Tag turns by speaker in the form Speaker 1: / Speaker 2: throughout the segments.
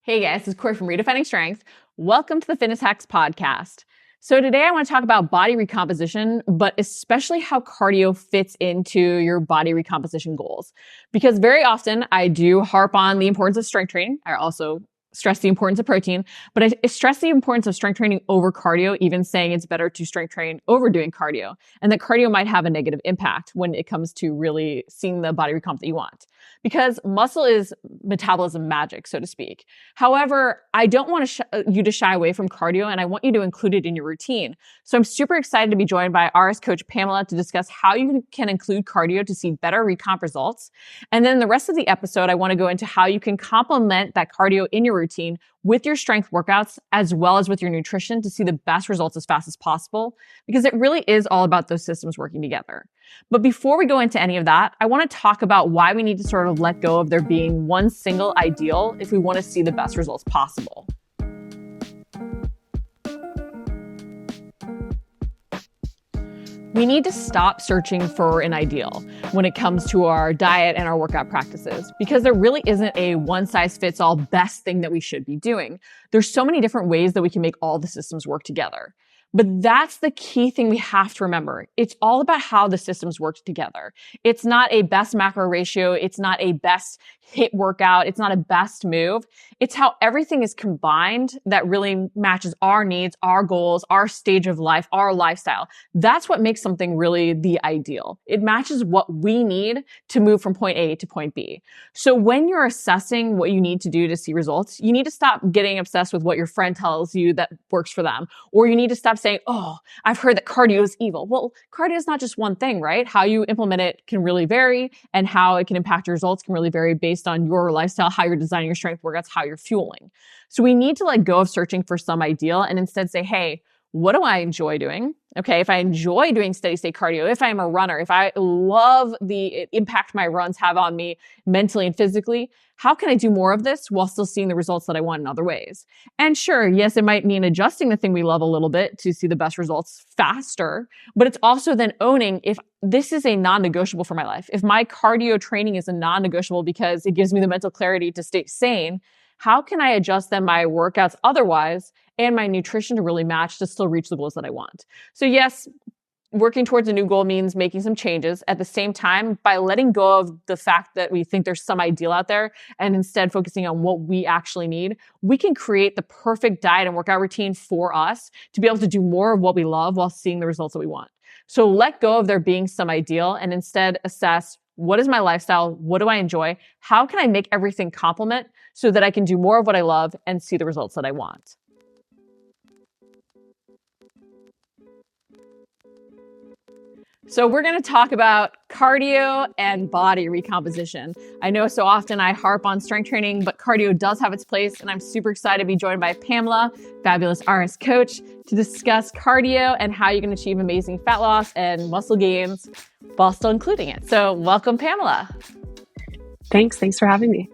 Speaker 1: Hey guys, this is Corey from Redefining Strength. Welcome to the Fitness Hacks podcast. So today I want to talk about body recomposition, but especially how cardio fits into your body recomposition goals. Because very often I do harp on the importance of strength training. I also stress the importance of protein, but I stress the importance of strength training over cardio, even saying it's better to strength train over doing cardio, and that cardio might have a negative impact when it comes to really seeing the body recomp that you want. Because muscle is metabolism magic, so to speak. However, I don't want you to shy away from cardio, and I want you to include it in your routine. So I'm super excited to be joined by RS coach Pamela to discuss how you can include cardio to see better recomp results. And then the rest of the episode, I want to go into how you can complement that cardio in your routine with your strength workouts as well as with your nutrition to see the best results as fast as possible, because it really is all about those systems working together. But before we go into any of that, I want to talk about why we need to sort of let go of there being one single ideal if we want to see the best results possible. We need to stop searching for an ideal when it comes to our diet and our workout practices, because there really isn't a one-size-fits-all best thing that we should be doing. There's so many different ways that we can make all the systems work together. But that's the key thing we have to remember. It's all about how the systems work together. It's not a best macro ratio. It's not a best HIIT workout. It's not a best move. It's how everything is combined that really matches our needs, our goals, our stage of life, our lifestyle. That's what makes something really the ideal. It matches what we need to move from point A to point B. So when you're assessing what you need to do to see results, you need to stop getting obsessed with what your friend tells you that works for them, or you need to stop saying, oh, I've heard that cardio is evil. Well, cardio is not just one thing, right? How you implement it can really vary, and how it can impact your results can really vary based on your lifestyle, how you're designing your strength workouts, how you're fueling. So we need to let go of searching for some ideal and instead say, hey, what do I enjoy doing? Okay, if I enjoy doing steady state cardio, if I'm a runner, if I love the impact my runs have on me mentally and physically, how can I do more of this while still seeing the results that I want in other ways? And sure, yes, it might mean adjusting the thing we love a little bit to see the best results faster, but it's also then owning if this is a non-negotiable for my life. If my cardio training is a non-negotiable because it gives me the mental clarity to stay sane, how can I adjust then my workouts otherwise and my nutrition to really match to still reach the goals that I want? So yes, working towards a new goal means making some changes. At the same time, by letting go of the fact that we think there's some ideal out there and instead focusing on what we actually need, we can create the perfect diet and workout routine for us to be able to do more of what we love while seeing the results that we want. So let go of there being some ideal and instead assess, what is my lifestyle? What do I enjoy? How can I make everything complement so that I can do more of what I love and see the results that I want? So we're going to talk about cardio and body recomposition. I know so often I harp on strength training, but cardio does have its place, and I'm super excited to be joined by Pamela, fabulous RS coach, to discuss cardio and how you can achieve amazing fat loss and muscle gains while still including it. So welcome, Pamela.
Speaker 2: Thanks for having me.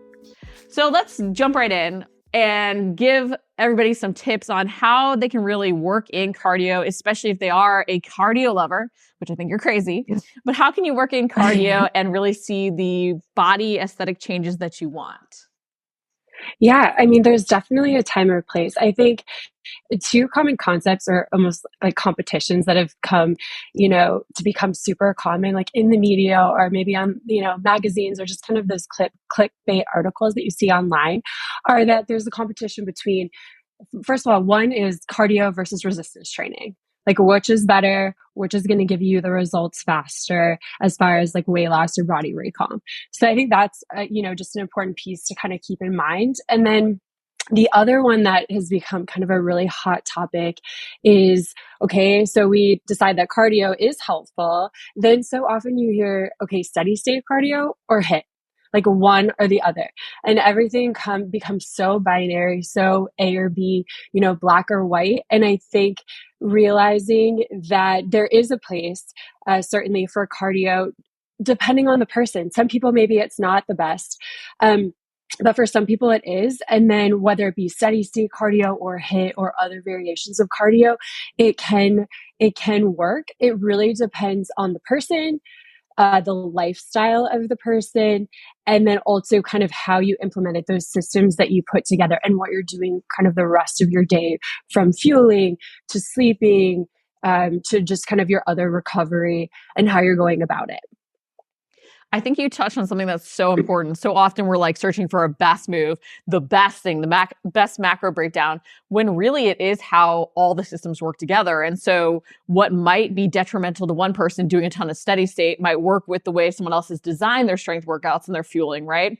Speaker 1: So let's jump right in and give everybody some tips on how they can really work in cardio, especially if they are a cardio lover, which I think you're crazy. Yes. But how can you work in cardio and really see the body aesthetic changes that you want?
Speaker 2: Yeah, I mean, there's definitely a time or place. I think two common concepts are almost like competitions that have come, to become super common, like in the media or maybe on, magazines or just kind of those clickbait articles that you see online, are that there's a competition between, first of all, one is cardio versus resistance training. Like, which is better, which is going to give you the results faster as far as like weight loss or body recomp. So I think that's, just an important piece to kind of keep in mind. And then the other one that has become kind of a really hot topic is, okay, so we decide that cardio is helpful. Then so often you hear, okay, steady state cardio or HIIT. Like one or the other, and everything becomes so binary, so A or B, black or white. And I think realizing that there is a place, certainly for cardio, depending on the person. Some people, maybe it's not the best. But for some people it is. And then whether it be steady state cardio or HIIT or other variations of cardio, it can work. It really depends on the person, the lifestyle of the person, and then also kind of how you implemented those systems that you put together and what you're doing kind of the rest of your day, from fueling to sleeping, to just kind of your other recovery and how you're going about it.
Speaker 1: I think you touched on something that's so important. So often we're like searching for a best move, the best thing, the best macro breakdown, when really it is how all the systems work together. And so what might be detrimental to one person doing a ton of steady state might work with the way someone else has designed their strength workouts and their fueling, right?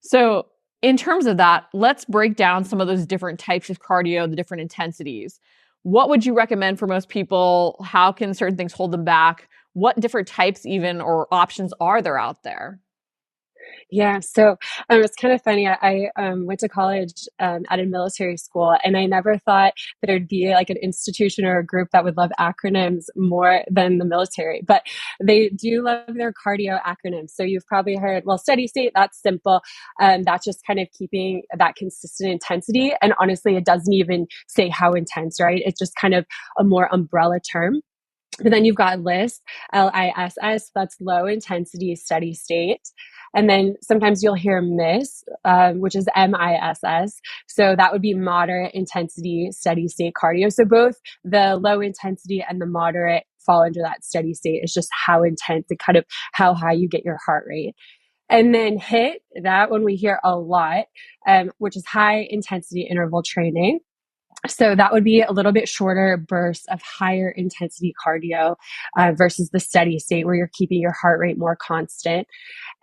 Speaker 1: So in terms of that, let's break down some of those different types of cardio, the different intensities. What would you recommend for most people? How can certain things hold them back? What different types even or options are there out there?
Speaker 2: Yeah, so it's kind of funny. I went to college at a military school, and I never thought there'd be like an institution or a group that would love acronyms more than the military. But they do love their cardio acronyms. So you've probably heard, well, steady state, that's simple. That's just kind of keeping that consistent intensity. And honestly, it doesn't even say how intense, right? It's just kind of a more umbrella term. But then you've got LISS, LISS, that's low intensity steady state. And then sometimes you'll hear MISS, which is MISS. So that would be moderate intensity steady state cardio. So both the low intensity and the moderate fall under that steady state. It's just how intense and kind of how high you get your heart rate. And then HIIT, that one we hear a lot, which is high intensity interval training. So that would be a little bit shorter bursts of higher intensity cardio versus the steady state where you're keeping your heart rate more constant.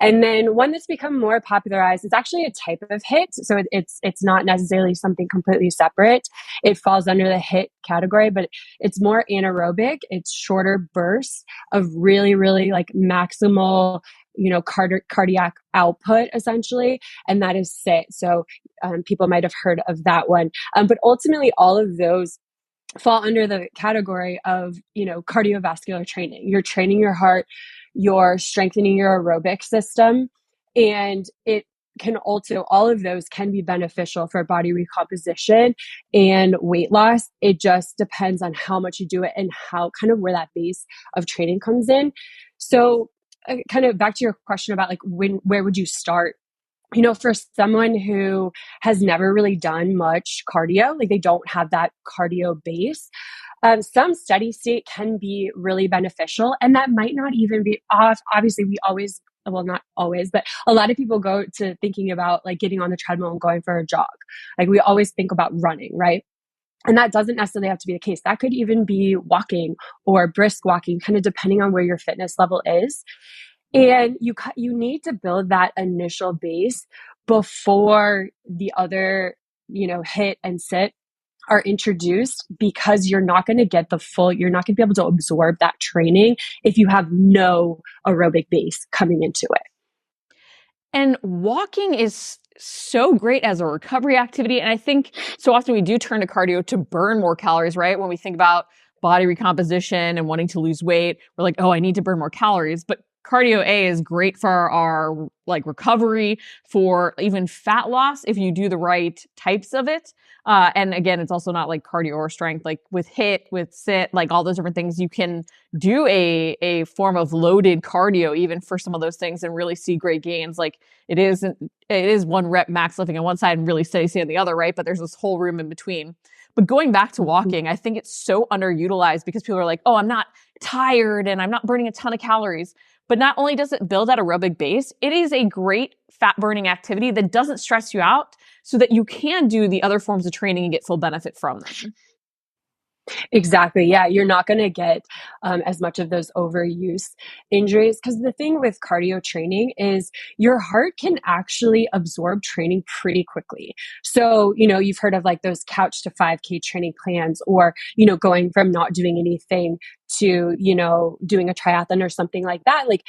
Speaker 2: And then one that's become more popularized is actually a type of HIIT. So it's not necessarily something completely separate. It falls under the HIIT category, but it's more anaerobic. It's shorter bursts of really, really like maximal, cardiac output essentially. And that is SIT. So people might have heard of that one. But ultimately all of those fall under the category of, cardiovascular training. You're training your heart, you're strengthening your aerobic system, and it can also, all of those can be beneficial for body recomposition and weight loss. It just depends on how much you do it and how kind of where that base of training comes in. So kind of back to your question about like where would you start? For someone who has never really done much cardio, like they don't have that cardio base, some steady state can be really beneficial. And that might not even be off. Obviously, we always, well, not always, but a lot of people go to thinking about like getting on the treadmill and going for a jog. Like we always think about running, right? And that doesn't necessarily have to be the case. That could even be walking or brisk walking, kind of depending on where your fitness level is. And you need to build that initial base before the other, HIIT and sit are introduced, because you're not going to get you're not going to be able to absorb that training if you have no aerobic base coming into it.
Speaker 1: And walking is so great as a recovery activity. And I think so often we do turn to cardio to burn more calories, right? When we think about body recomposition and wanting to lose weight, we're like, oh, I need to burn more calories. But cardio A is great for our like recovery, for even fat loss if you do the right types of it. And again, it's also not like cardio or strength. Like with HIIT, with sit, like all those different things, you can do a form of loaded cardio even for some of those things and really see great gains. Like it is one rep max lifting on one side and really steady state on the other, right? But there's this whole room in between. But going back to walking, I think it's so underutilized because people are like, oh, I'm not tired and I'm not burning a ton of calories. But not only does it build that aerobic base, it is a great fat burning activity that doesn't stress you out so that you can do the other forms of training and get full benefit from them.
Speaker 2: Exactly. Yeah. You're not going to get as much of those overuse injuries, because the thing with cardio training is your heart can actually absorb training pretty quickly. So, you've heard of like those couch to 5K training plans, or, going from not doing anything to, doing a triathlon or something like that. Like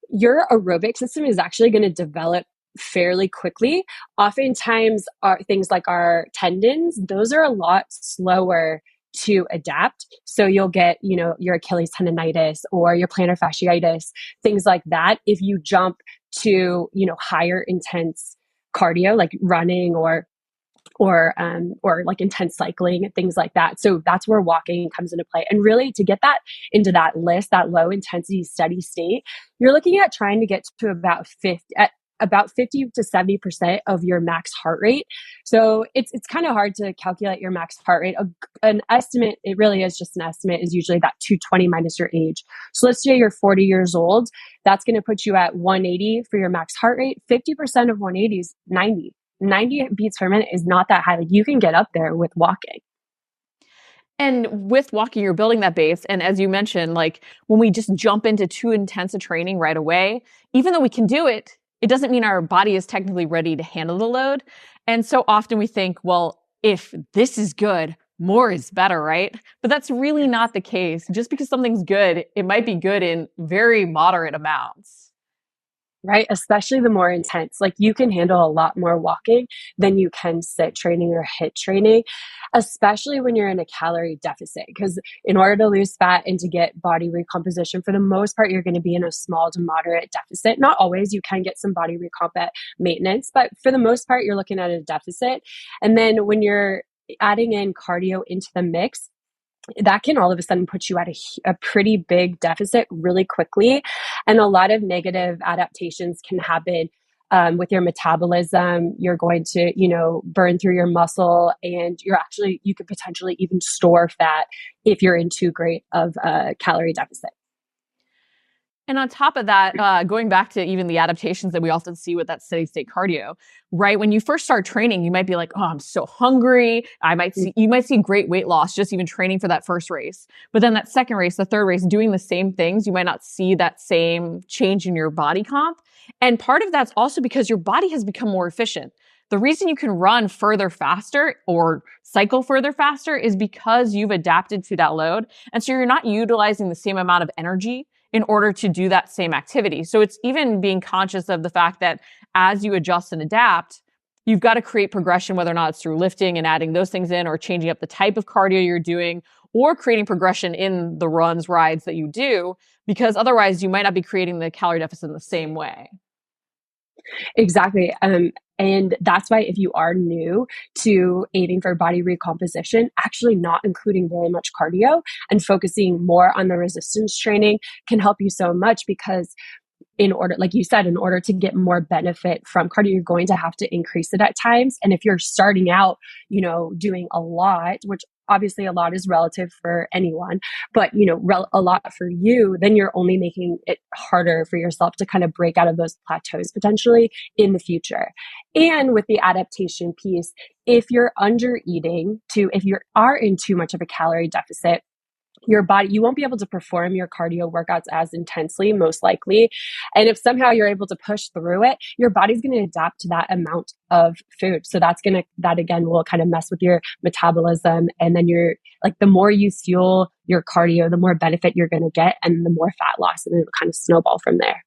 Speaker 2: your aerobic system is actually going to develop fairly quickly. Oftentimes, things like our tendons, those are a lot slower to adapt. So you'll get, your Achilles tendonitis or your plantar fasciitis, things like that. If you jump to, higher intense cardio, like running or or like intense cycling and things like that. So that's where walking comes into play. And really to get that into that LISS, that low intensity steady state, you're looking at trying to get to about 50 to 70% of your max heart rate. So it's kind of hard to calculate your max heart rate. An estimate, it really is just an estimate, is usually that 220 minus your age. So let's say you're 40 years old. That's going to put you at 180 for your max heart rate. 50% of 180 is 90 beats per minute is not that high. Like you can get up there with walking.
Speaker 1: And with walking, you're building that base. And as you mentioned, like when we just jump into too intense a training right away, even though we can do it, it doesn't mean our body is technically ready to handle the load. And so often we think, well, if this is good, more is better, right? But that's really not the case. Just because something's good, it might be good in very moderate amounts.
Speaker 2: Right? Especially the more intense. Like you can handle a lot more walking than you can sit training or HIIT training, especially when you're in a calorie deficit. Because in order to lose fat and to get body recomposition, for the most part, you're going to be in a small to moderate deficit. Not always, you can get some body recomp at maintenance, but for the most part, you're looking at a deficit. And then when you're adding in cardio into the mix, that can all of a sudden put you at a pretty big deficit really quickly. And a lot of negative adaptations can happen with your metabolism. You're going to, burn through your muscle, and you could potentially even store fat if you're in too great of a calorie deficit.
Speaker 1: And on top of that, going back to even the adaptations that we often see with that steady state cardio, right? When you first start training, you might be like, oh, I'm so hungry. You might see great weight loss just even training for that first race. But then that second race, the third race, doing the same things, you might not see that same change in your body comp. And part of that's also because your body has become more efficient. The reason you can run further faster or cycle further faster is because you've adapted to that load. And so you're not utilizing the same amount of energy in order to do that same activity. So it's even being conscious of the fact that as you adjust and adapt, you've got to create progression, whether or not it's through lifting and adding those things in, or changing up the type of cardio you're doing, or creating progression in the runs, rides that you do, because otherwise you might not be creating the calorie deficit in the same way.
Speaker 2: Exactly. And that's why if you are new to aiming for body recomposition, actually not including very much cardio and focusing more on the resistance training can help you so much, because in order, like you said, in order to get more benefit from cardio, you're going to have to increase it at times. And if you're starting out, doing a lot, which obviously a lot is relative for anyone, but a lot for you, then you're only making it harder for yourself to kind of break out of those plateaus potentially in the future. And with the adaptation piece, if you're under eating if you are in too much of a calorie deficit, your body, you won't be able to perform your cardio workouts as intensely, most likely. And if somehow you're able to push through it, your body's going to adapt to that amount of food. So that again will kind of mess with your metabolism. And then the more you fuel your cardio, the more benefit you're going to get and the more fat loss. And it'll kind of snowball from there.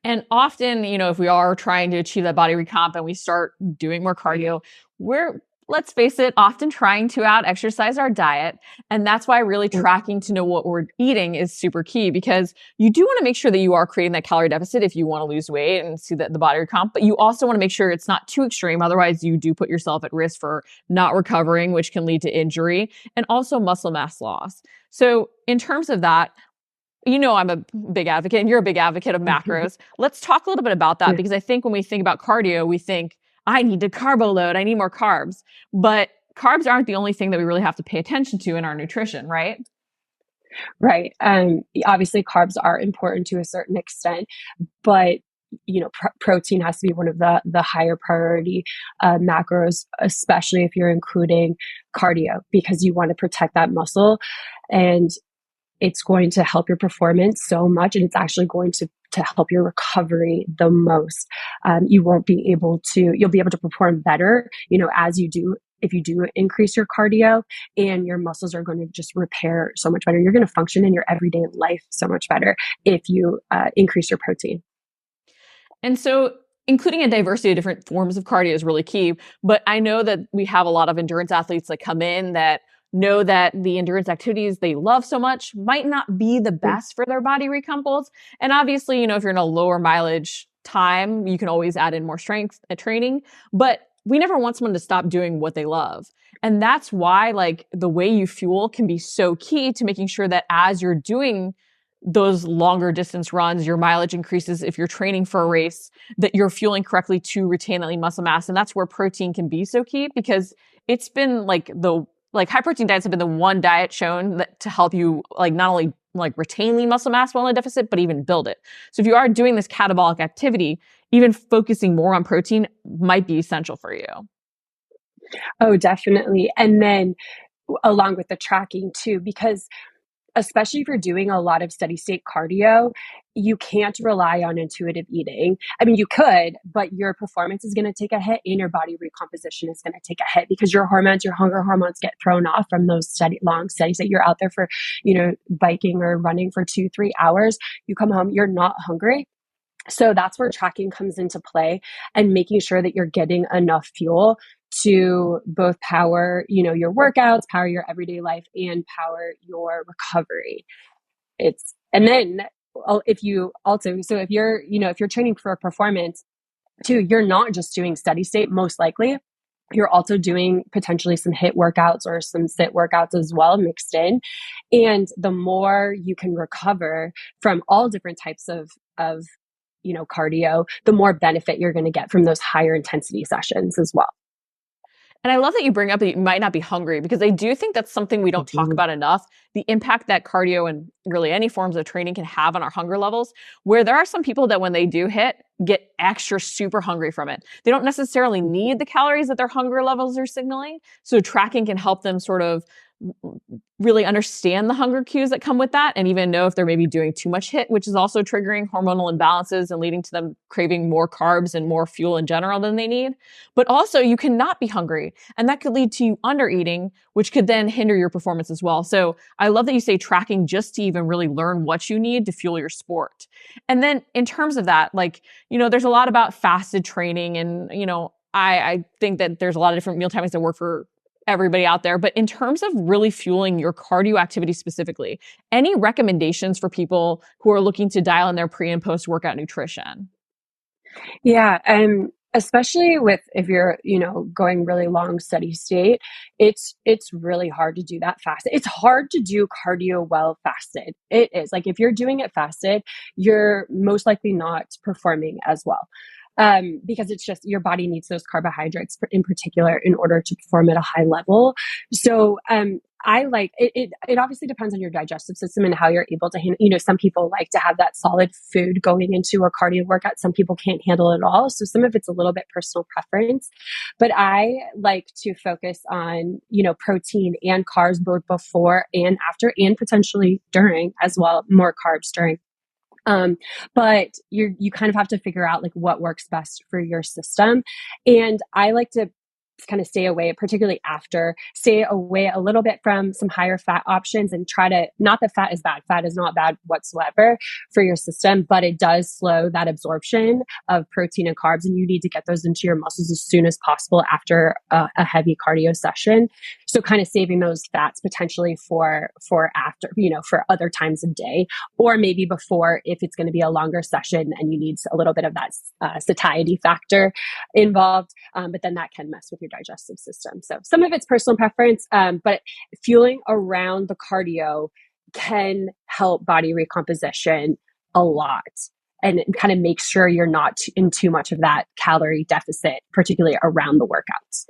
Speaker 1: And often, if we are trying to achieve that body recomp and we start doing more cardio, we're, let's face it, often trying to out exercise our diet. And that's why really tracking to know what we're eating is super key, because you do want to make sure that you are creating that calorie deficit if you want to lose weight and see that the body recomp, but you also want to make sure it's not too extreme. Otherwise, you do put yourself at risk for not recovering, which can lead to injury and also muscle mass loss. So in terms of that, I'm a big advocate and you're a big advocate of macros. Let's talk a little bit about that, because I think when we think about cardio, we think, I need to carbo load, I need more carbs. But carbs aren't the only thing that we really have to pay attention to in our nutrition, right?
Speaker 2: Right. Obviously, carbs are important to a certain extent, but protein has to be one of the higher priority macros, especially if you're including cardio, because you want to protect that muscle, and it's going to help your performance so much, and it's actually going to help your recovery the most. You'll be able to perform better, as you do, if you do increase your cardio, and your muscles are going to just repair so much better. You're going to function in your everyday life so much better if you increase your protein.
Speaker 1: And so including a diversity of different forms of cardio is really key. But I know that we have a lot of endurance athletes that come in that know that the endurance activities they love so much might not be the best for their body recomp goals. And obviously, if you're in a lower mileage time, you can always add in more strength training. But we never want someone to stop doing what they love. And that's why like the way you fuel can be so key to making sure that as you're doing those longer distance runs, your mileage increases if you're training for a race, that you're fueling correctly to retain that lean muscle mass. And that's where protein can be so key, because it's been like high protein diets have been the one diet shown that to help you like not only like retain lean muscle mass while in a deficit, but even build it. So if you are doing this catabolic activity, even focusing more on protein might be essential for you.
Speaker 2: Oh, definitely. And then along with the tracking too, because especially if you're doing a lot of steady state cardio, you can't rely on intuitive eating. I mean, you could, but your performance is going to take a hit and your body recomposition is going to take a hit because your hormones, your hunger hormones get thrown off from those long studies that you're out there for, biking or running for 2-3 hours. You come home, you're not hungry. So that's where tracking comes into play and making sure that you're getting enough fuel to both power, your workouts, power your everyday life, and power your recovery. And then if you're training for a performance too, you're not just doing steady state, most likely. You're also doing potentially some HIIT workouts or some sit workouts as well mixed in. And the more you can recover from all different types of cardio, the more benefit you're going to get from those higher intensity sessions as well.
Speaker 1: And I love that you bring up that you might not be hungry, because I do think that's something we don't talk about enough, the impact that cardio and really any forms of training can have on our hunger levels, where there are some people that when they do HIIT, get extra super hungry from it. They don't necessarily need the calories that their hunger levels are signaling. So tracking can help them sort of really understand the hunger cues that come with that, and even know if they're maybe doing too much HIIT, which is also triggering hormonal imbalances and leading to them craving more carbs and more fuel in general than they need. But also you cannot be hungry, and that could lead to you under eating, which could then hinder your performance as well. So I love that you say tracking just to even really learn what you need to fuel your sport. And then in terms of that, there's a lot about fasted training, and I think that there's a lot of different meal timings that work for everybody out there. But in terms of really fueling your cardio activity specifically, any recommendations for people who are looking to dial in their pre and post workout nutrition?
Speaker 2: Yeah. And especially if you're, going really long steady state, it's really hard to do that fasted. It's hard to do cardio well fasted. It is. Like if you're doing it fasted, you're most likely not performing as well. Because it's just your body needs those carbohydrates in particular in order to perform at a high level. So I like it. It obviously depends on your digestive system and how you're able to handle. Some people like to have that solid food going into a cardio workout. Some people can't handle it all. So some of it's a little bit personal preference. But I like to focus on protein and carbs both before and after, and potentially during as well. More carbs during. But you kind of have to figure out like what works best for your system. And I like to kind of stay away a little bit from some higher fat options and try to, not that fat is bad. Fat is not bad whatsoever for your system, but it does slow that absorption of protein and carbs. And you need to get those into your muscles as soon as possible after a heavy cardio session. So kind of saving those fats potentially for after, for other times of day, or maybe before if it's going to be a longer session and you need a little bit of that satiety factor involved. But then that can mess with your digestive system. So some of it's personal preference, but fueling around the cardio can help body recomposition a lot and kind of make sure you're not in too much of that calorie deficit, particularly around the workouts.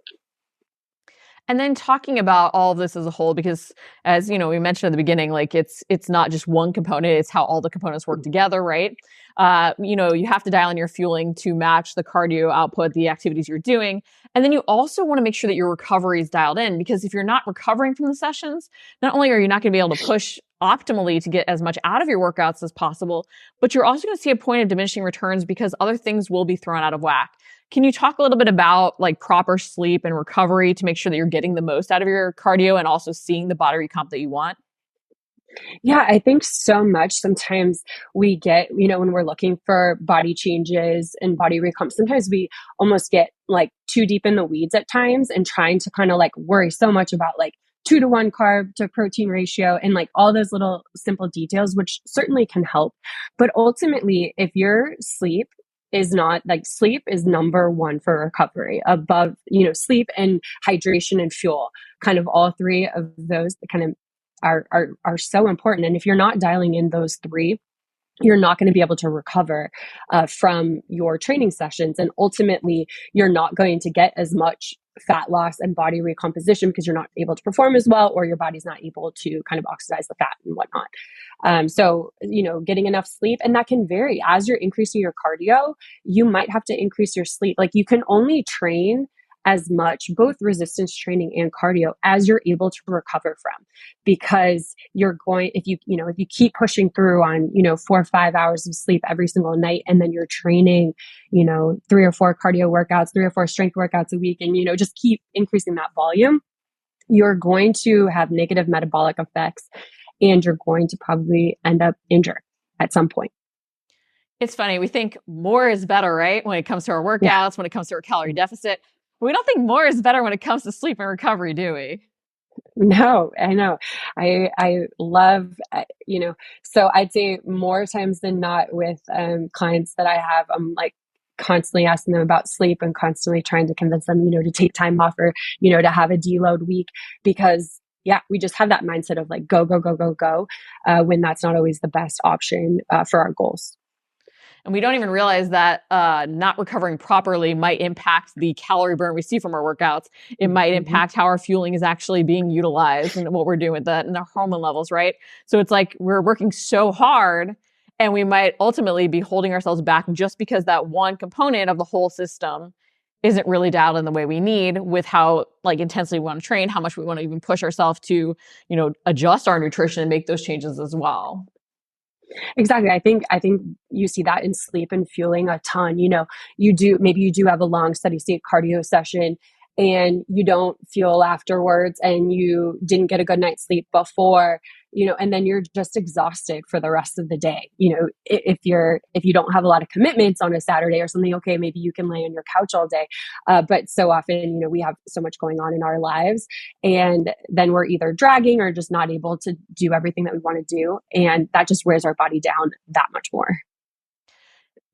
Speaker 1: And then talking about all of this as a whole, because as we mentioned at the beginning, like it's not just one component, it's how all the components work together, right? You have to dial in your fueling to match the cardio output, the activities you're doing. And then you also want to make sure that your recovery is dialed in, because if you're not recovering from the sessions, not only are you not going to be able to push optimally to get as much out of your workouts as possible, but you're also going to see a point of diminishing returns because other things will be thrown out of whack. Can you talk a little bit about like proper sleep and recovery to make sure that you're getting the most out of your cardio and also seeing the body recomp that you want?
Speaker 2: Yeah, I think so much. Sometimes we get, when we're looking for body changes and body recomp, sometimes we almost get like too deep in the weeds at times and trying to kind of like worry so much about like 2-to-1 carb to protein ratio and like all those little simple details, which certainly can help. But ultimately, if your sleep is not like sleep is number one for recovery above, sleep and hydration and fuel, kind of all three of those kind of are so important. And if you're not dialing in those three, you're not going to be able to recover from your training sessions. And ultimately, you're not going to get as much fat loss and body recomposition because you're not able to perform as well, or your body's not able to kind of oxidize the fat and whatnot. So, getting enough sleep, and that can vary as you're increasing your cardio, you might have to increase your sleep. Like you can only train as much, both resistance training and cardio, as you're able to recover from, because if you keep pushing through on, 4 or 5 hours of sleep every single night, and then you're training, 3 or 4 cardio workouts, 3 or 4 strength workouts a week, and, just keep increasing that volume, you're going to have negative metabolic effects, and you're going to probably end up injured at some point.
Speaker 1: It's funny. We think more is better, right? When it comes to our workouts, yeah. When it comes to our calorie deficit. We don't think more is better when it comes to sleep and recovery, do we?
Speaker 2: No, I know. I love, so I'd say more times than not with clients that I have, I'm like constantly asking them about sleep and constantly trying to convince them, to take time off or, to have a deload week, because we just have that mindset of like, go, go, go, go, go, when that's not always the best option for our goals.
Speaker 1: And we don't even realize that not recovering properly might impact the calorie burn we see from our workouts. It might impact how our fueling is actually being utilized and what we're doing with that and our hormone levels, right? So it's like we're working so hard and we might ultimately be holding ourselves back just because that one component of the whole system isn't really dialed in the way we need, with how like intensely we want to train, how much we want to even push ourselves to, adjust our nutrition and make those changes as well.
Speaker 2: Exactly. I think you see that in sleep and fueling a ton. Maybe you do have a long steady state cardio session and you don't fuel afterwards and you didn't get a good night's sleep before, and then you're just exhausted for the rest of the day. If you don't have a lot of commitments on a Saturday or something, okay, maybe you can lay on your couch all day. But so often, we have so much going on in our lives, and then we're either dragging or just not able to do everything that we want to do. And that just wears our body down that much more.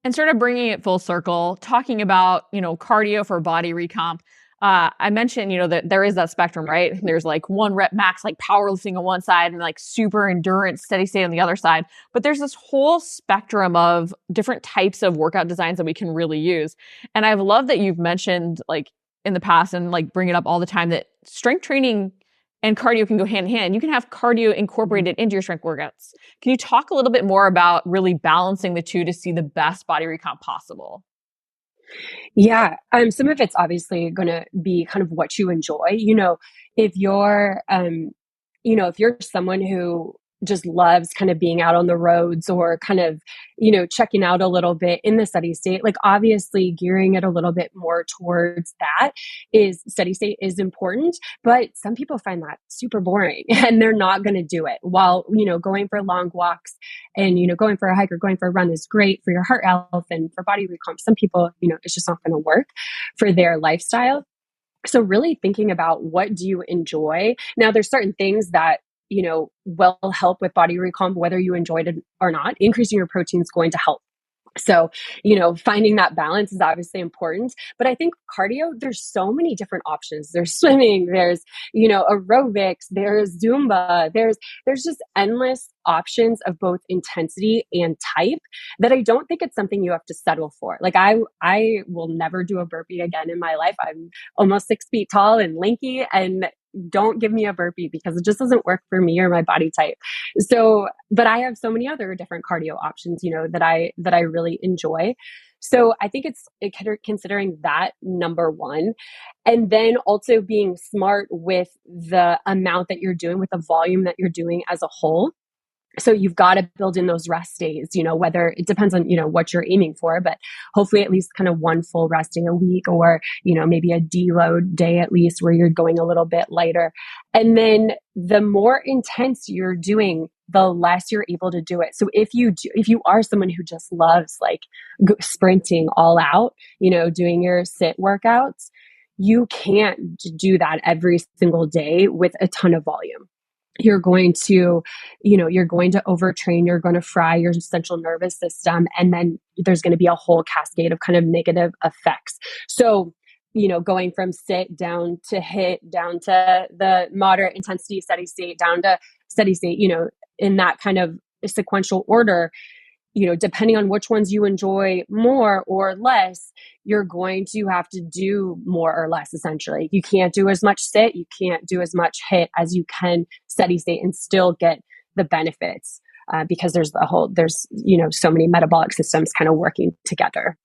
Speaker 1: And sort of bringing it full circle, talking about, cardio for body recomp. I mentioned, that there is that spectrum, right? There's like 1 rep max, like powerlifting on one side and like super endurance, steady state on the other side. But there's this whole spectrum of different types of workout designs that we can really use. And I've loved that you've mentioned like in the past and like bring it up all the time that strength training and cardio can go hand in hand. You can have cardio incorporated into your strength workouts. Can you talk a little bit more about really balancing the two to see the best body recomp possible?
Speaker 2: Yeah. Some of it's obviously going to be kind of what you enjoy. If you're, if you're someone who just loves kind of being out on the roads or kind of, checking out a little bit in the steady state, like obviously gearing it a little bit more towards that is steady state is important, but some people find that super boring and they're not going to do it while, going for long walks and, going for a hike or going for a run is great for your heart health and for body recomp. Some people, it's just not going to work for their lifestyle. So really thinking about what do you enjoy? Now there's certain things that will help with body recomp, whether you enjoyed it or not. Increasing your protein is going to help. So, finding that balance is obviously important. But I think cardio, there's so many different options. There's swimming, there's, aerobics, there's Zumba, there's just endless options of both intensity and type that I don't think it's something you have to settle for. Like I will never do a burpee again in my life. I'm almost 6 feet tall and lanky, and don't give me a burpee because it just doesn't work for me or my body type. So, but I have so many other different cardio options, that I really enjoy. So I think it's considering that number one, and then also being smart with the amount that you're doing, with the volume that you're doing as a whole. So you've got to build in those rest days, whether it depends on, what you're aiming for, but hopefully at least kind of one full resting a week, or, maybe a deload day at least where you're going a little bit lighter. And then the more intense you're doing, the less you're able to do it. So if you are someone who just loves like sprinting all out, doing your sit workouts, you can't do that every single day with a ton of volume. you're going to, you're going to overtrain, you're going to fry your central nervous system, and then there's going to be a whole cascade of kind of negative effects. So, going from sit down to hit, down to the moderate intensity steady state, down to steady state, in that kind of sequential order, depending on which ones you enjoy more or less, you're going to have to do more or less, essentially. You can't do as much sit, you can't do as much hit as you can steady state and still get the benefits, because there's so many metabolic systems kind of working together.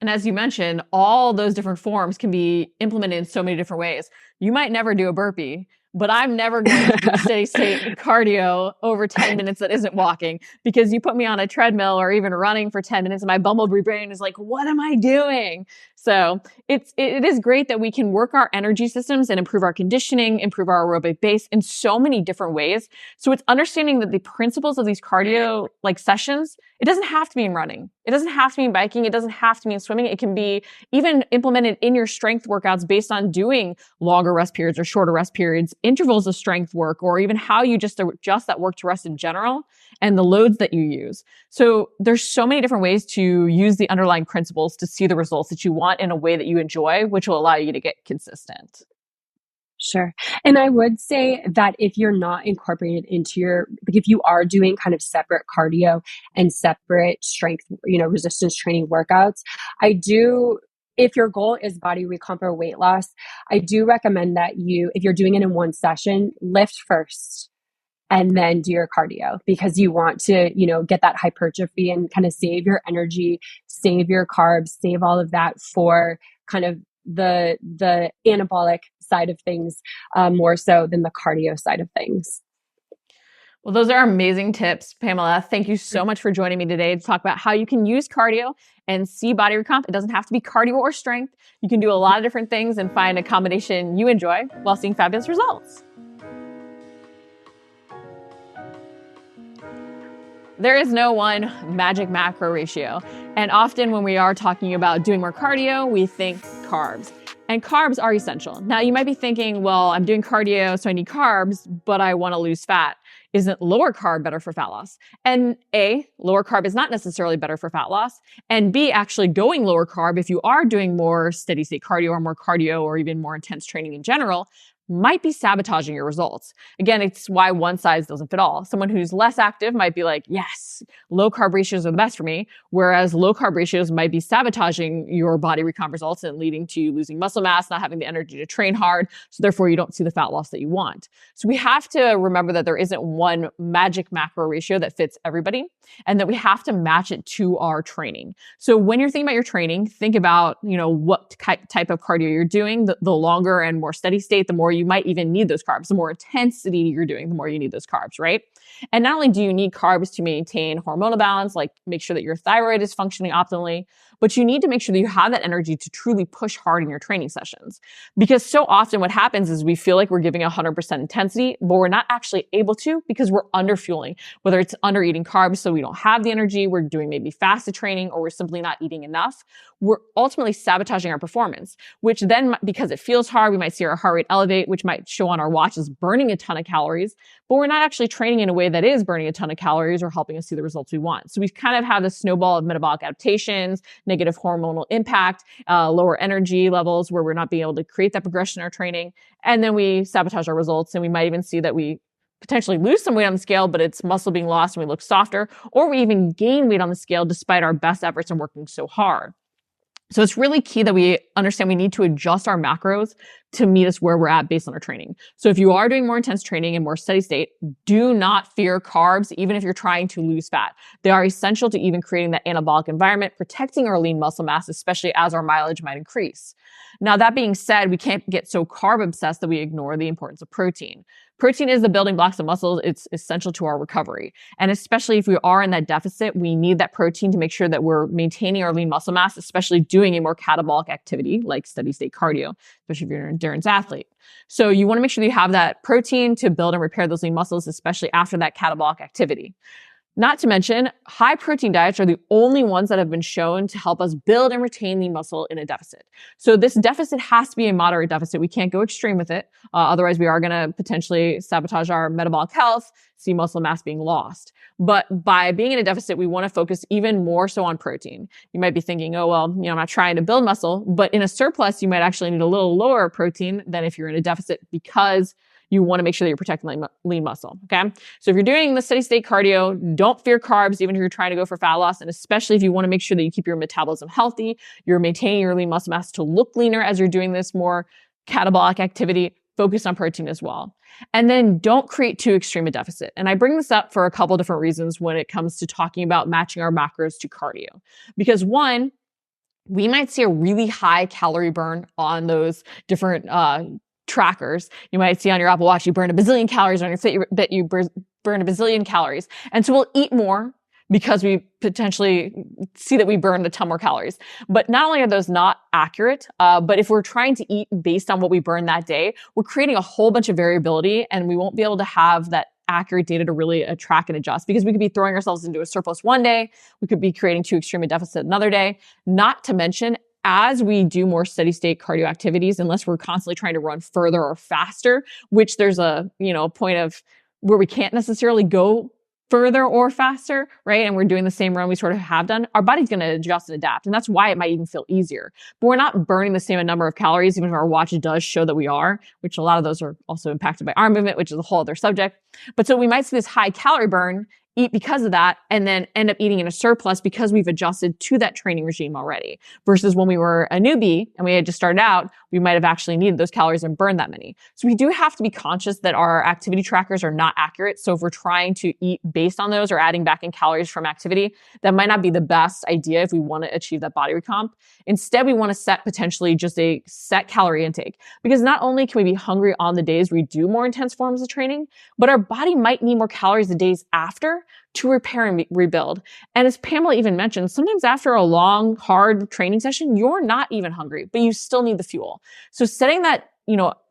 Speaker 1: And as you mentioned, all those different forms can be implemented in so many different ways. You might never do a burpee, but I'm never going to do steady state cardio over 10 minutes that isn't walking, because you put me on a treadmill or even running for 10 minutes and my bumblebee brain is like, what am I doing? So it is great that we can work our energy systems and improve our conditioning, improve our aerobic base in so many different ways. So it's understanding that the principles of these cardio like sessions, it doesn't have to be in running. It doesn't have to be in biking. It doesn't have to be in swimming. It can be even implemented in your strength workouts based on doing longer rest periods or shorter rest periods, intervals of strength work, or even how you just adjust that work to rest in general and the loads that you use. So there's so many different ways to use the underlying principles to see the results that you want in a way that you enjoy, which will allow you to get consistent.
Speaker 2: Sure. And I would say that if you're not incorporated into if you are doing kind of separate cardio and separate strength, resistance training workouts, if your goal is body recomp or weight loss, I do recommend that if you're doing it in one session, lift first and then do your cardio, because you want to, get that hypertrophy and kind of save your energy, save your carbs, save all of that for kind of the anabolic side of things, more so than the cardio side of things.
Speaker 1: Well, those are amazing tips, Pamela. Thank you so much for joining me today to talk about how you can use cardio and see body recomp. It doesn't have to be cardio or strength. You can do a lot of different things and find a combination you enjoy while seeing fabulous results. There is no one magic macro ratio. And often when we are talking about doing more cardio, we think carbs. And carbs are essential. Now you might be thinking, well, I'm doing cardio, so I need carbs, but I want to lose fat. Isn't lower carb better for fat loss? And A, lower carb is not necessarily better for fat loss. And B, actually going lower carb, if you are doing more steady state cardio or more cardio or even more intense training in general, might be sabotaging your results. Again, it's why one size doesn't fit all. Someone who's less active might be like, yes, low carb ratios are the best for me. Whereas low carb ratios might be sabotaging your body recomp results and leading to losing muscle mass, not having the energy to train hard. So therefore you don't see the fat loss that you want. So we have to remember that there isn't one magic macro ratio that fits everybody, and that we have to match it to our training. So when you're thinking about your training, think about, what type of cardio you're doing. The longer and more steady state, the more you might even need those carbs. The more intensity you're doing, the more you need those carbs, right? And not only do you need carbs to maintain hormonal balance, like make sure that your thyroid is functioning optimally, but you need to make sure that you have that energy to truly push hard in your training sessions. Because so often what happens is we feel like we're giving 100% intensity, but we're not actually able to because we're under fueling, whether it's under eating carbs so we don't have the energy, we're doing maybe fasted training, or we're simply not eating enough. We're ultimately sabotaging our performance, which then, because it feels hard, we might see our heart rate elevate, which might show on our watch as burning a ton of calories, but we're not actually training in a way that is burning a ton of calories or helping us see the results we want. So we kind of have this snowball of metabolic adaptations, negative hormonal impact, lower energy levels where we're not being able to create that progression in our training. And then we sabotage our results, and we might even see that we potentially lose some weight on the scale, but it's muscle being lost and we look softer, or we even gain weight on the scale despite our best efforts and working so hard. So it's really key that we understand we need to adjust our macros to meet us where we're at based on our training. So if you are doing more intense training and more steady state, do not fear carbs, even if you're trying to lose fat. They are essential to even creating that anabolic environment, protecting our lean muscle mass, especially as our mileage might increase. Now, that being said, we can't get so carb obsessed that we ignore the importance of protein. Protein is the building blocks of muscles. It's essential to our recovery. And especially if we are in that deficit, we need that protein to make sure that we're maintaining our lean muscle mass, especially doing a more catabolic activity like steady state cardio, especially if you're an endurance athlete. So you want to make sure that you have that protein to build and repair those lean muscles, especially after that catabolic activity. Not to mention, high protein diets are the only ones that have been shown to help us build and retain lean muscle in a deficit. So this deficit has to be a moderate deficit. We can't go extreme with it. Otherwise, we are going to potentially sabotage our metabolic health, see muscle mass being lost. But by being in a deficit, we want to focus even more so on protein. You might be thinking, oh, well, I'm not trying to build muscle. But in a surplus, you might actually need a little lower protein than if you're in a deficit, because you want to make sure that you're protecting lean muscle, okay? So if you're doing the steady state cardio, don't fear carbs, even if you're trying to go for fat loss, and especially if you want to make sure that you keep your metabolism healthy, you're maintaining your lean muscle mass to look leaner as you're doing this more catabolic activity, focus on protein as well. And then don't create too extreme a deficit. And I bring this up for a couple different reasons when it comes to talking about matching our macros to cardio. Because one, we might see a really high calorie burn on those different trackers. You might see on your Apple Watch, you burn a bazillion calories, on your Fitbit, you burn a bazillion calories. And so we'll eat more because we potentially see that we burned a ton more calories. But not only are those not accurate, but if we're trying to eat based on what we burn that day, we're creating a whole bunch of variability, and we won't be able to have that accurate data to really track and adjust, because we could be throwing ourselves into a surplus one day. We could be creating too extreme a deficit another day. Not to mention, as we do more steady state cardio activities, unless we're constantly trying to run further or faster, which there's a point of where we can't necessarily go further or faster, right? And we're doing the same run we sort of have done, our body's going to adjust and adapt. And that's why it might even feel easier. But we're not burning the same number of calories, even if our watch does show that we are, which a lot of those are also impacted by arm movement, which is a whole other subject. But so we might see this high calorie burn, eat because of that, and then end up eating in a surplus because we've adjusted to that training regime already. Versus when we were a newbie and we had just started out, we might have actually needed those calories and burned that many. So we do have to be conscious that our activity trackers are not accurate. So if we're trying to eat based on those or adding back in calories from activity, that might not be the best idea if we want to achieve that body recomp. Instead, we want to set potentially just a set calorie intake, because not only can we be hungry on the days we do more intense forms of training, but our body might need more calories the days after to repair and rebuild. And as Pamela even mentioned, sometimes after a long, hard training session, you're not even hungry, but you still need the fuel. So setting that,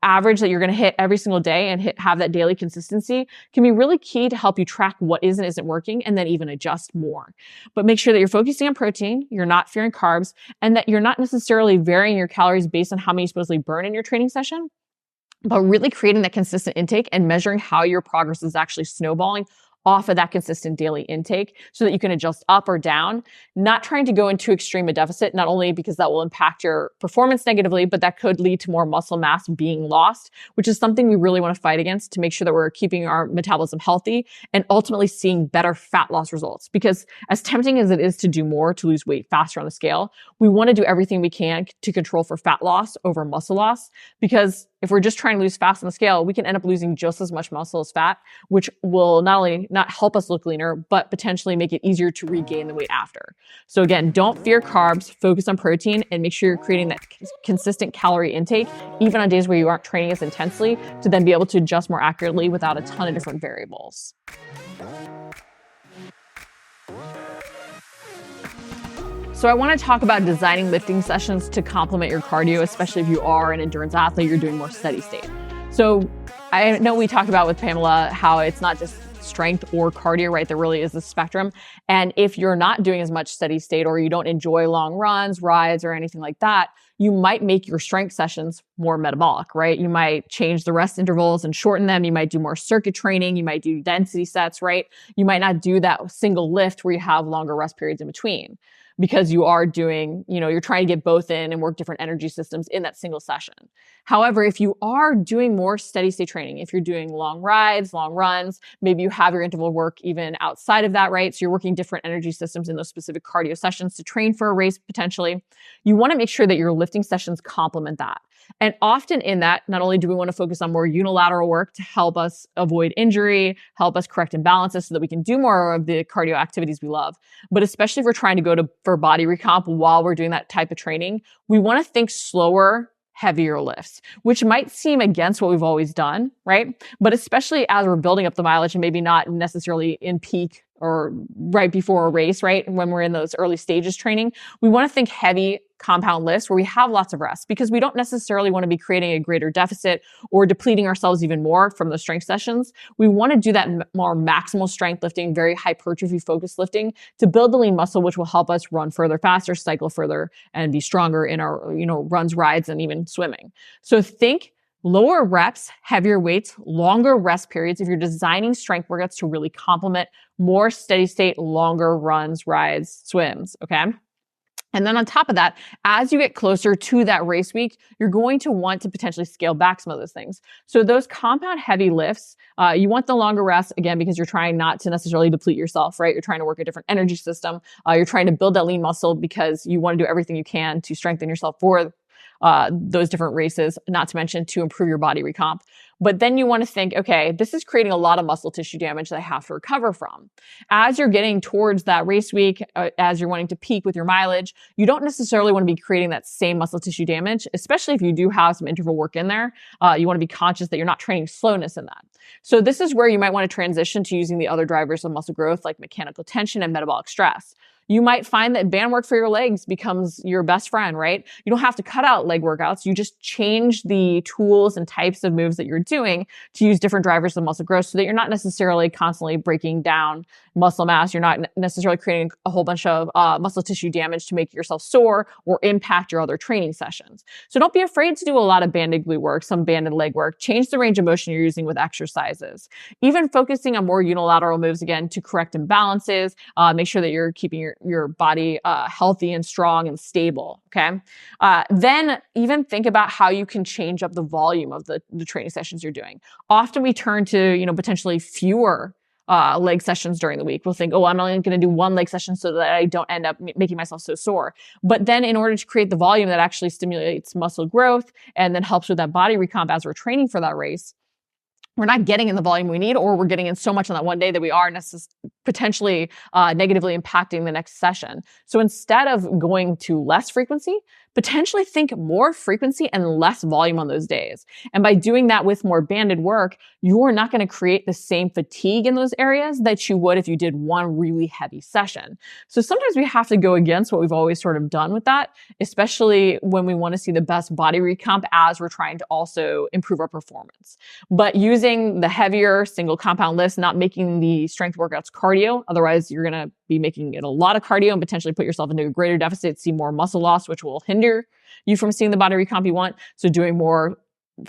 Speaker 1: average that you're going to hit every single day and have that daily consistency can be really key to help you track what is and isn't working, and then even adjust more. But make sure that you're focusing on protein, you're not fearing carbs, and that you're not necessarily varying your calories based on how many you supposedly burn in your training session, but really creating that consistent intake and measuring how your progress is actually snowballing off of that consistent daily intake so that you can adjust up or down, not trying to go into extreme a deficit, not only because that will impact your performance negatively, but that could lead to more muscle mass being lost, which is something we really want to fight against to make sure that we're keeping our metabolism healthy and ultimately seeing better fat loss results. Because as tempting as it is to do more, to lose weight faster on the scale, we want to do everything we can to control for fat loss over muscle loss, because if we're just trying to lose fast on the scale, we can end up losing just as much muscle as fat, which will not only not help us look leaner, but potentially make it easier to regain the weight after. So again, don't fear carbs, focus on protein, and make sure you're creating that consistent calorie intake, even on days where you aren't training as intensely, to then be able to adjust more accurately without a ton of different variables. So I want to talk about designing lifting sessions to complement your cardio, especially if you are an endurance athlete, you're doing more steady state. So I know we talked about with Pamela how it's not just strength or cardio, right? There really is a spectrum. And if you're not doing as much steady state, or you don't enjoy long runs, rides, or anything like that, you might make your strength sessions more metabolic, right? You might change the rest intervals and shorten them. You might do more circuit training. You might do density sets, right? You might not do that single lift where you have longer rest periods in between, because you are doing, you're trying to get both in and work different energy systems in that single session. However, if you are doing more steady state training, if you're doing long rides, long runs, maybe you have your interval work even outside of that, right? So you're working different energy systems in those specific cardio sessions to train for a race potentially. You want to make sure that your lifting sessions complement that. And often in that, not only do we want to focus on more unilateral work to help us avoid injury, help us correct imbalances so that we can do more of the cardio activities we love, but especially if we're trying to go for body recomp while we're doing that type of training, we want to think slower, heavier lifts, which might seem against what we've always done, right? But especially as we're building up the mileage and maybe not necessarily in peak or right before a race, right? When we're in those early stages training, we want to think heavy compound LISS where we have lots of rest, because we don't necessarily want to be creating a greater deficit or depleting ourselves even more from those strength sessions. We want to do that more maximal strength lifting, very hypertrophy focused lifting, to build the lean muscle, which will help us run further, faster, cycle further, and be stronger in our, runs, rides, and even swimming. So think lower reps, heavier weights, longer rest periods if you're designing strength workouts to really complement more steady state, longer runs, rides, swims, okay? And then on top of that, as you get closer to that race week, you're going to want to potentially scale back some of those things. So those compound heavy lifts, you want the longer rest, again, because you're trying not to necessarily deplete yourself, right? You're trying to work a different energy system. You're trying to build that lean muscle because you want to do everything you can to strengthen yourself for those different races, not to mention to improve your body recomp. But then you want to think, okay, this is creating a lot of muscle tissue damage that I have to recover from. As you're getting towards that race week, as you're wanting to peak with your mileage, you don't necessarily want to be creating that same muscle tissue damage, especially if you do have some interval work in there. You want to be conscious that you're not training slowness in that. So this is where you might want to transition to using the other drivers of muscle growth, like mechanical tension and metabolic stress. You might find that band work for your legs becomes your best friend, right? You don't have to cut out leg workouts. You just change the tools and types of moves that you're doing to use different drivers of muscle growth so that you're not necessarily constantly breaking down muscle mass. You're not necessarily creating a whole bunch of muscle tissue damage to make yourself sore or impact your other training sessions. So don't be afraid to do a lot of banded glute work, some banded leg work. Change the range of motion you're using with exercises. Even focusing on more unilateral moves, again, to correct imbalances, make sure that you're keeping your body healthy and strong and stable, okay? Then even think about how you can change up the volume of the training sessions you're doing. Often we turn to, potentially fewer leg sessions during the week. We'll think, oh, I'm only going to do one leg session so that I don't end up making myself so sore. But then in order to create the volume that actually stimulates muscle growth and then helps with that body recomp as we're training for that race, we're not getting in the volume we need, or we're getting in so much on that one day that we are potentially negatively impacting the next session. So instead of going to less frequency, potentially think more frequency and less volume on those days. And by doing that with more banded work, you're not going to create the same fatigue in those areas that you would if you did one really heavy session. So sometimes we have to go against what we've always sort of done with that, especially when we want to see the best body recomp as we're trying to also improve our performance. But using the heavier single compound lifts, not making the strength workouts cardio, otherwise you're going to be making it a lot of cardio and potentially put yourself into a greater deficit, see more muscle loss, which will hinder you from seeing the body recomp you want. So doing more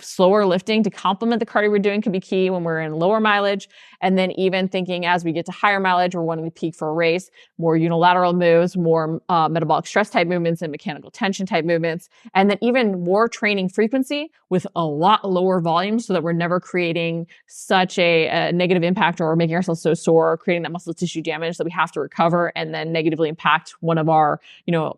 Speaker 1: slower lifting to complement the cardio we're doing could be key when we're in lower mileage. And then even thinking as we get to higher mileage, we're wanting to peak for a race, more unilateral moves, more metabolic stress type movements and mechanical tension type movements. And then even more training frequency with a lot lower volume so that we're never creating such a negative impact or making ourselves so sore, or creating that muscle tissue damage that we have to recover and then negatively impact one of our,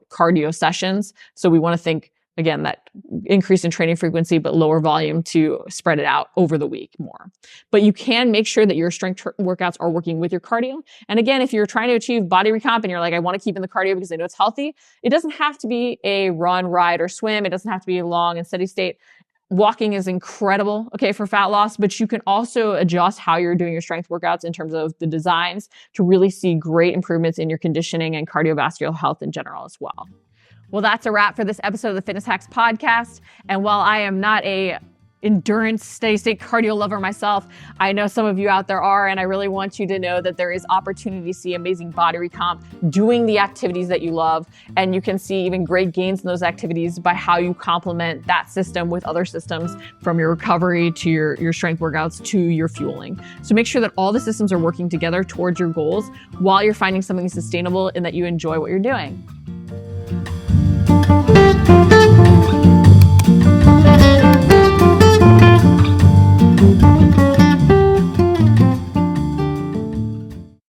Speaker 1: cardio sessions. So we want to think, again, that increase in training frequency, but lower volume to spread it out over the week more. But you can make sure that your strength workouts are working with your cardio. And again, if you're trying to achieve body recomp and you're like, I want to keep in the cardio because I know it's healthy, it doesn't have to be a run, ride, or swim. It doesn't have to be long and steady state. Walking is incredible, okay, for fat loss, but you can also adjust how you're doing your strength workouts in terms of the designs to really see great improvements in your conditioning and cardiovascular health in general as well. Well, that's a wrap for this episode of the Fitness Hacks podcast. And while I am not a endurance, steady state cardio lover myself, I know some of you out there are, and I really want you to know that there is opportunity to see amazing body recomp doing the activities that you love. And you can see even great gains in those activities by how you complement that system with other systems, from your recovery to your strength workouts to your fueling. So make sure that all the systems are working together towards your goals while you're finding something sustainable and that you enjoy what you're doing.